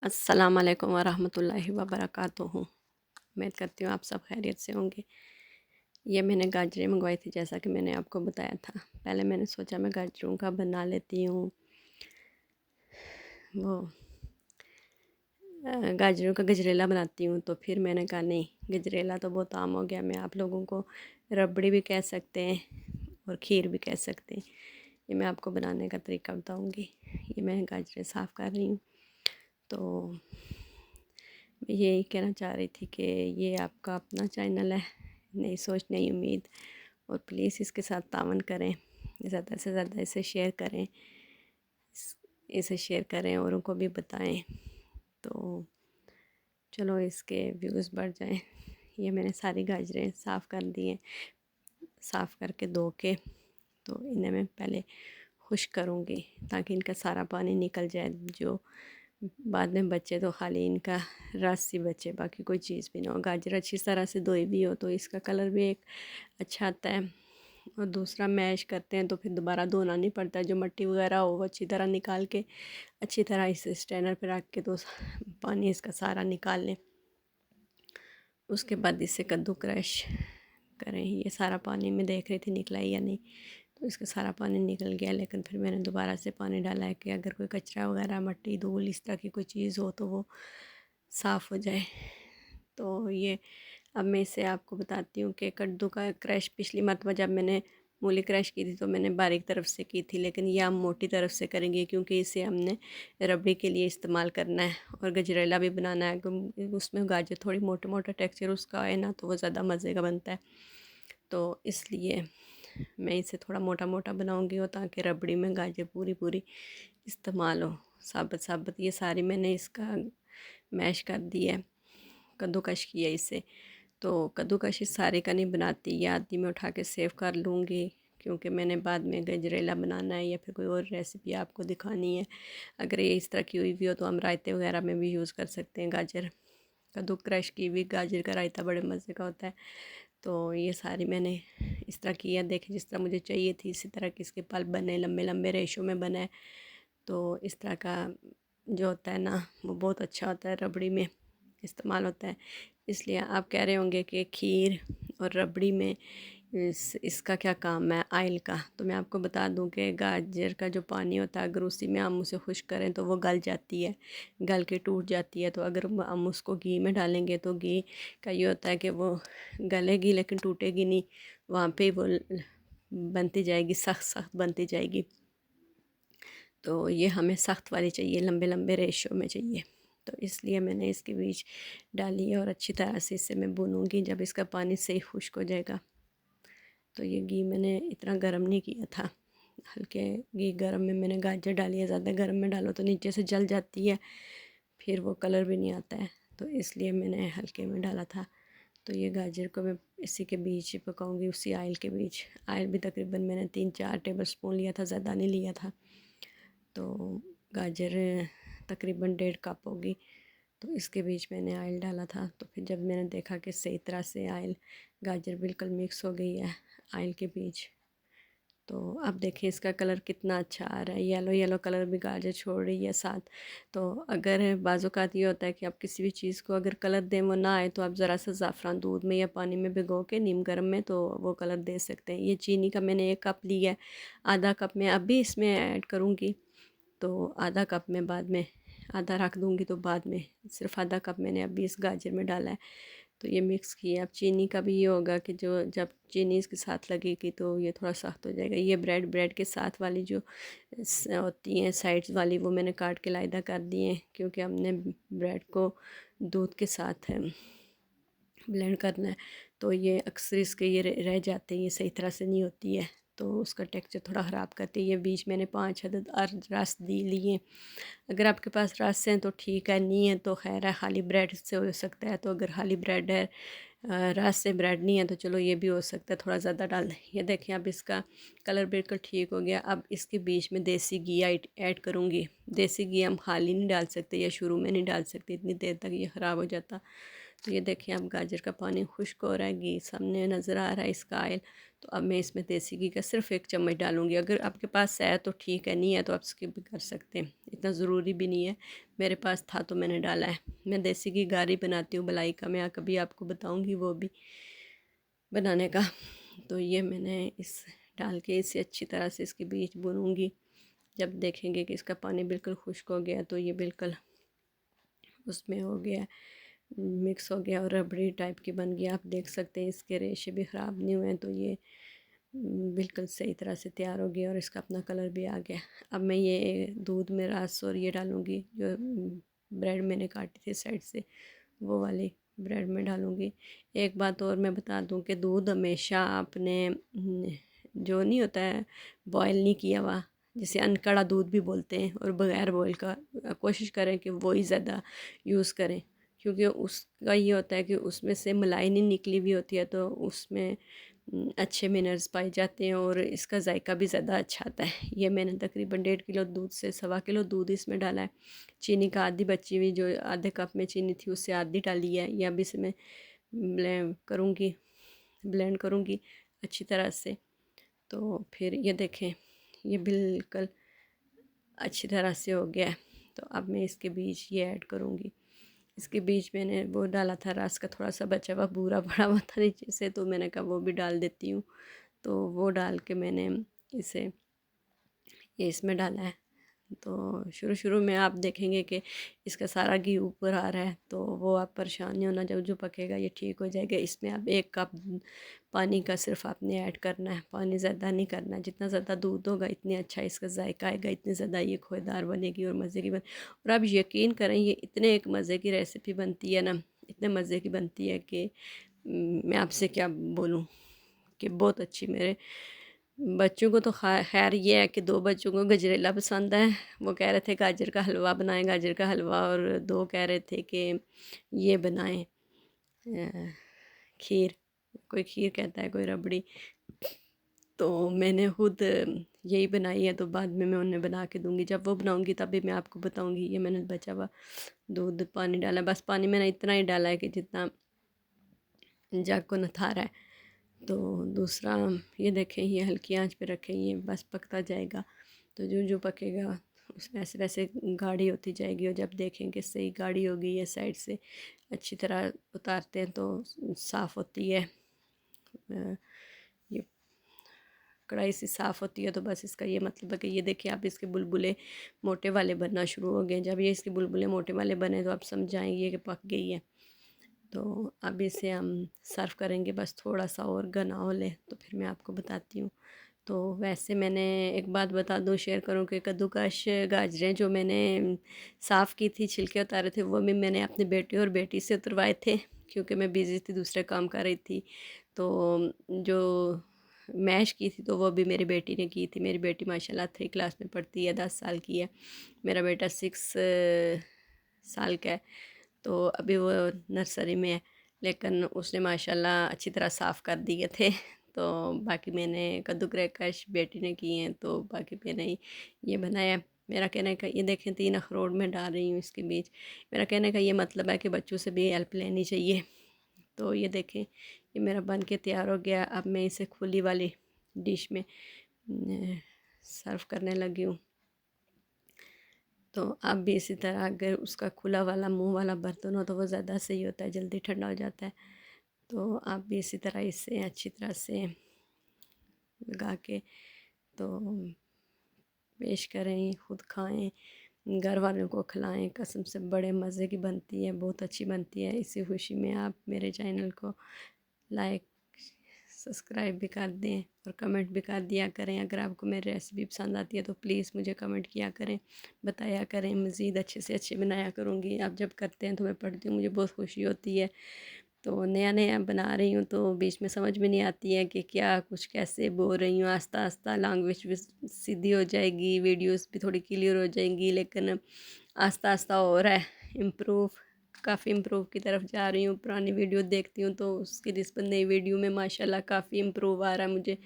अस्सलाम वालेकुम वरहमतुल्लाहि वबरकातुहू। उम्मीद करती हूँ आप सब खैरियत से होंगे। ये मैंने गाजरें मंगवाई थी जैसा कि मैंने आपको बताया था। पहले मैंने सोचा मैं गाजरों का बना लेती हूँ वो गाजरों का गजरेला बनाती हूँ। तो फिर मैंने कहा नहीं, गजरेला तो बहुत आम हो गया, मैं आप लोगों को रबड़ी भी कह सकते हैं और खीर भी कह सकते हैं। ये मैं आपको बनाने का तरीका बताऊँगी। ये मैं गाजरें साफ़ कर रही हूँ। तो मैं यही कहना चाह रही थी कि ये आपका अपना चैनल है, नई सोच नई उम्मीद, और प्लीज़ इसके साथ तावन करें, ज़्यादा से ज़्यादा इसे शेयर करें, इसे शेयर करें और उनको भी बताएं, तो चलो इसके व्यूज़ बढ़ जाएं। ये मैंने सारी गाजरें साफ़ कर दी हैं, साफ़ करके धो के तो इन्हें मैं पहले खुश्क करूँगी ताकि इनका सारा पानी निकल जाए। जो बाद में बचे तो खाली इनका रस ही बचे, बाकी कोई चीज़ भी ना हो। गाजर अच्छी तरह से धोई भी हो तो इसका कलर भी एक अच्छा आता है, और दूसरा मैश करते हैं तो फिर दोबारा धोना नहीं पड़ता। जो मिट्टी वगैरह हो वो अच्छी तरह निकाल के अच्छी तरह इस स्ट्रेनर पर रख के तो पानी इसका सारा निकाल लें। उसके बाद इसे कद्दू क्रश करें। ये सारा पानी मैं देख रही थी निकला ही या नहीं, तो इसका सारा पानी निकल गया, लेकिन फिर मैंने दोबारा से पानी डाला है कि अगर कोई कचरा वगैरह मट्टी धूल इस तरह की कोई चीज़ हो तो वो साफ़ हो जाए। तो ये अब मैं इसे आपको बताती हूँ कि कद्दू का क्रश पिछली मरतबा जब मैंने मूली क्रश की थी तो मैंने बारीक तरफ से की थी, लेकिन ये हम मोटी तरफ से करेंगे क्योंकि इसे हमने रबड़ी के लिए इस्तेमाल करना है और गजरेला भी बनाना है। उसमें गाजर थोड़ी मोटे मोटा टेक्सचर उसका है ना, तो वो ज़्यादा मज़े का बनता है। तो इसलिए मैं इसे थोड़ा मोटा मोटा बनाऊंगी और ताकि रबड़ी में गाजर पूरी पूरी इस्तेमाल हो, साबुत साबुत। ये सारी मैंने इसका मैश कर दिया है, कद्दूकश किया इसे। तो कद्दूकश इस सारे का नहीं बनाती, ये आदि में उठा के सेव कर लूँगी क्योंकि मैंने बाद में गजरेला बनाना है या फिर कोई और रेसिपी आपको दिखानी है। अगर ये इस तरह की हुई भी हो तो हम रायते वगैरह में भी यूज़ कर सकते हैं। गाजर कद्दू क्रश की हुई गाजर का रायता बड़े मज़े का होता है। तो ये सारी मैंने इस तरह की है, देखें जिस तरह मुझे चाहिए थी इसी तरह की इसके पल्प बने, लंबे लंबे रेशों में बना है। तो इस तरह का जो होता है ना वो बहुत अच्छा होता है, रबड़ी में इस्तेमाल होता है। इसलिए आप कह रहे होंगे कि खीर और रबड़ी में इसका क्या काम है आयल का। तो मैं आपको बता दूं कि गाजर का जो पानी होता है अगर उसी में हम उसे खुश्क करें तो वो गल जाती है, गल के टूट जाती है। तो अगर हम उसको घी में डालेंगे तो घी का ये होता है कि वो गलेगी लेकिन टूटेगी नहीं, वहाँ पे वो बनती जाएगी, सख्त सख्त बनती जाएगी। तो ये हमें सख्त वाली चाहिए, लंबे लंबे रेशो में चाहिए। तो इसलिए मैंने इसके बीच डाली है और अच्छी तरह से इसे मैं भूनूंगी। जब इसका पानी सही खुश्क हो जाएगा तो ये घी मैंने इतना गर्म नहीं किया था, हल्के घी गर्म में मैंने गाजर डाली है। ज़्यादा गर्म में डालो तो नीचे से जल जाती है, फिर वो कलर भी नहीं आता है, तो इसलिए मैंने हल्के में डाला था। तो ये गाजर को मैं इसी के बीच पकाऊंगी, उसी आयल के बीच। आयल भी तकरीबन मैंने 3-4 टेबल स्पून लिया था, ज़्यादा नहीं लिया था। तो गाजर तकरीबन 1.5 कप होगी, तो इसके बीच मैंने आयल डाला था। तो फिर जब मैंने देखा कि सही तरह से आयल गाजर बिल्कुल मिक्स हो गई है आयल के बीच, तो अब देखिए इसका कलर कितना अच्छा आ रहा है, येलो येलो कलर भी गाजर छोड़ रही है साथ। तो अगर बाज़ात ये होता है कि आप किसी भी चीज़ को अगर कलर दें वो ना आए तो आप ज़रा सा ज़ाफ़रान दूध में या पानी में भिगो के नीम गर्म में तो वो कलर दे सकते हैं। ये चीनी का मैंने 1 कप लिया है, आधा कप मैं अभी इसमें ऐड करूँगी, तो आधा कप में बाद में, आधा रख दूँगी तो बाद में, सिर्फ आधा कप मैंने अभी इस गाजर में डाला है। तो ये मिक्स किया। अब चीनी का भी ये होगा कि जो जब चीनी इसके साथ लगेगी तो ये थोड़ा सख्त हो जाएगा। ये ब्रेड के साथ वाली जो होती हैं साइड्स वाली वो मैंने काट के लायदा कर दी हैं क्योंकि हमने ब्रेड को दूध के साथ ब्लेंड करना है। तो ये अक्सर इसके ये रह जाते हैं, ये सही तरह से नहीं होती है, तो उसका टेक्सचर थोड़ा ख़राब करती है। ये बीच मैंने 5 अदद रस दी लिए। अगर आपके पास रस हैं तो ठीक है, नहीं है तो खैर है, खाली ब्रेड से हो सकता है। तो अगर खाली ब्रेड है, रस से ब्रेड नहीं है तो चलो ये भी हो सकता है, थोड़ा ज़्यादा डाल दें। ये देखें अब इसका कलर बिल्कुल ठीक हो गया। अब इसके बीच में देसी घी ऐड करूँगी। देसी घी हम खाली नहीं डाल सकते या शुरू में नहीं डाल सकते, इतनी देर तक ये ख़राब हो जाता। तो ये देखिए अब गाजर का पानी खुश्क हो रहा है, घी सामने नज़र आ रहा है इसका ऑयल। तो अब मैं इसमें देसी घी का सिर्फ 1 चम्मच डालूँगी। अगर आपके पास है तो ठीक है, नहीं है तो आप स्किप भी कर सकते हैं, इतना ज़रूरी भी नहीं है। मेरे पास था तो मैंने डाला है। मैं देसी घी गारी बनाती हूँ मलाई का, मैं कभी आपको बताऊँगी वो भी बनाने का। तो ये मैंने इस डाल के इसे अच्छी तरह से इसके बीच भूनूँगी। जब देखेंगे कि इसका पानी बिल्कुल खुश्क हो गया तो ये बिल्कुल उसमें हो गया, मिक्स हो गया और रबड़ी टाइप की बन गया। आप देख सकते हैं इसके रेशे भी ख़राब नहीं हुए हैं। तो ये बिल्कुल सही तरह से तैयार हो गया और इसका अपना कलर भी आ गया। अब मैं ये दूध में रस और ये डालूँगी, जो ब्रेड मैंने काटी थी साइड से वो वाली ब्रेड में डालूँगी। एक बात और मैं बता दूँ कि दूध हमेशा आपने जो नहीं होता है बॉयल नहीं किया हुआ, जिसे अनकड़ा दूध भी बोलते हैं, और बग़ैर बॉयल का कोशिश करें कि वो ही ज़्यादा यूज़ करें, क्योंकि उसका ये होता है कि उसमें से मलाई नहीं निकली हुई होती है, तो उसमें अच्छे मिनरल्स पाए जाते हैं और इसका जायका भी ज़्यादा अच्छा आता है। ये मैंने तकरीबन 1.5 किलो दूध से 1.25 किलो दूध इसमें डाला है। चीनी का आधी बची हुई, जो आधे कप में चीनी थी उससे आधी डाली है। ये अभी से मैं ब्लेंड करूँगी अच्छी तरह से। तो फिर ये देखें ये बिल्कुल अच्छी तरह से हो गया है। तो अब मैं इसके बीच ये ऐड करूँगी। इसके बीच मैंने वो डाला था रस का, थोड़ा सा बचा हुआ बूरा पड़ा हुआ था नीचे से, तो मैंने कहा वो भी डाल देती हूँ। तो वो डाल के मैंने इसे ये इसमें डाला है। तो शुरू शुरू में आप देखेंगे कि इसका सारा घी ऊपर आ रहा है, तो वो आप परेशान नहीं होना, जब जो पकेगा ये ठीक हो जाएगा। इसमें अब 1 कप पानी का सिर्फ आपने ऐड करना है, पानी ज़्यादा नहीं करना। जितना ज़्यादा दूध होगा इतनी अच्छा इसका जायका आएगा, इतनी ज़्यादा ये खोएदार बनेगी और मज़े की बन। और आप यकीन करें ये इतने एक मज़े की रेसिपी बनती है ना, इतने मज़े की बनती है कि मैं आपसे क्या बोलूँ, कि बहुत अच्छी। मेरे बच्चों को तो खैर ये है कि 2 बच्चों को गजरेला पसंद है, वो कह रहे थे गाजर का हलवा बनाएं, गाजर का हलवा, और 2 कह रहे थे कि ये बनाएं खीर, कोई खीर कहता है कोई रबड़ी। तो मैंने खुद यही बनाई है, तो बाद में मैं उन्हें बना के दूंगी, जब वो बनाऊंगी तभी मैं आपको बताऊंगी। ये मैंने बचा हुआ दूध पानी डाला, बस पानी मैंने इतना ही डाला है कि जितना जग को नथारा है। तो दूसरा ये देखें ये हल्की आंच पे रखें, ये बस पकता जाएगा। तो जो जो पकेगा उस वैसे वैसे गाढ़ी होती जाएगी, और जब देखेंगे सही गाढ़ी हो गई है, साइड से अच्छी तरह उतारते हैं तो साफ़ होती है। ये कढ़ाई से साफ़ होती है, तो बस इसका ये मतलब है कि ये देखिए आप इसके बुलबुले मोटे वाले बनना शुरू हो गए। जब ये इसके बुलबुले मोटे वाले बने तो आप समझ जाएंगे कि पक गई है। तो अब इसे हम सर्व करेंगे, बस थोड़ा सा और घना हो ले तो फिर मैं आपको बताती हूँ। तो वैसे मैंने एक बात बता दूँ, शेयर करूँ कि कद्दूकश गाजरें जो मैंने साफ़ की थी, छिलके उतारे थे, वो भी मैंने अपने बेटे और बेटी से उतरवाए थे, क्योंकि मैं बिज़ी थी, दूसरे काम कर रही थी। तो जो मैश की थी तो वो भी मेरी बेटी ने की थी। मेरी बेटी माशाल्लाह 3 क्लास में पढ़ती है, 10 साल की है। मेरा बेटा 6 साल का है, तो अभी वो नर्सरी में है, लेकिन उसने माशाल्लाह अच्छी तरह साफ़ कर दिए थे। तो बाकी मैंने कद्दूकश बेटी ने की हैं, तो बाकी मैंने ये बनाया। मेरा कहने का ये देखें 3 अखरोट में डाल रही हूँ इसके बीच। मेरा कहने का ये मतलब है कि बच्चों से भी हेल्प लेनी चाहिए। तो ये देखें ये मेरा बन के तैयार हो गया। अब मैं इसे खुली वाली डिश में सर्व करने लगी हूँ। तो आप भी इसी तरह, अगर उसका खुला वाला मुंह वाला बर्तन हो तो वो ज़्यादा सही होता है, जल्दी ठंडा हो जाता है। तो आप भी इसी तरह इसे अच्छी तरह से लगा के तो पेश करें, ख़ुद खाएं, घर वालों को खिलाएं। कसम से बड़े मज़े की बनती है, बहुत अच्छी बनती है। इसी खुशी में आप मेरे चैनल को लाइक सब्सक्राइब भी कर दें और कमेंट भी कर दिया करें। अगर आपको मेरी रेसिपी पसंद आती है तो प्लीज़ मुझे कमेंट किया करें, बताया करें, मज़ीद अच्छे से अच्छे बनाया करूँगी। आप जब करते हैं तो मैं पढ़ती हूँ, मुझे बहुत खुशी होती है। तो नया नया बना रही हूँ तो बीच में समझ में नहीं आती है कि क्या कुछ कैसे बोल रही हूँ। आस्ता आस्ता लैंग्वेज भी सीधी हो जाएगी, वीडियोस भी थोड़ी क्लियर हो जाएंगी, लेकिन आस्ता आस्ता हो रहा है इम्प्रूव, काफ़ी इम्प्रूव की तरफ जा रही हूँ। पुरानी वीडियो देखती हूँ तो उसकी निस्बत नई वीडियो में माशाल्लाह काफ़ी इम्प्रूव आ रहा है मुझे।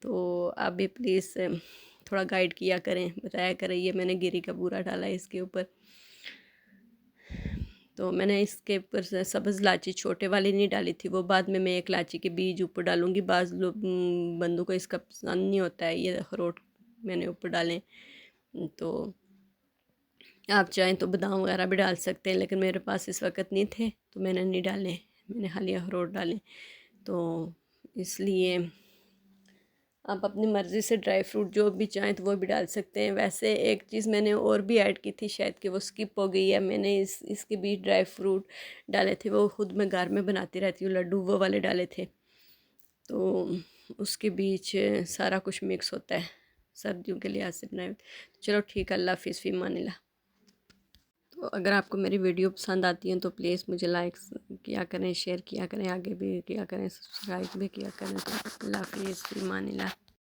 तो आप भी प्लीज़ थोड़ा गाइड किया करें, बताया करें। ये मैंने गिरी का बूरा डाला है इसके ऊपर। तो मैंने इसके ऊपर से सब्ज़ इलायची छोटे वाली नहीं डाली थी, वो बाद में मैं एक इलायची के बीज ऊपर डालूँगी। बाज़ लोग बंदों को इसका पसंद नहीं होता है ये अखरोट मैंने ऊपर डालें। तो आप चाहें तो बादाम वगैरह भी डाल सकते हैं, लेकिन मेरे पास इस वक्त नहीं थे तो मैंने नहीं डाले, मैंने खाली अखरोट डाले। तो इसलिए आप अपनी मर्ज़ी से ड्राई फ्रूट जो भी चाहें तो वो भी डाल सकते हैं। वैसे एक चीज़ मैंने और भी ऐड की थी, शायद कि वो स्किप हो गई है। मैंने इसके बीच ड्राई फ्रूट डाले थे, वो ख़ुद मैं घर में बनाती रहती हूँ, लड्डू वो वाले डाले थे। तो उसके बीच सारा कुछ मिक्स होता है, सर्दियों के लिहाज से बनाए। तो चलो ठीक है, अल्लाह हाफ़िज़, फ़ी अमानिल्लाह। तो अगर आपको मेरी वीडियो पसंद आती है तो प्लीज़ मुझे लाइक किया करें, शेयर किया करें, आगे भी किया करें, सब्सक्राइब भी किया करें। तो अल्लाह हाफ़िज़, फ़ी अमानिल्लाह।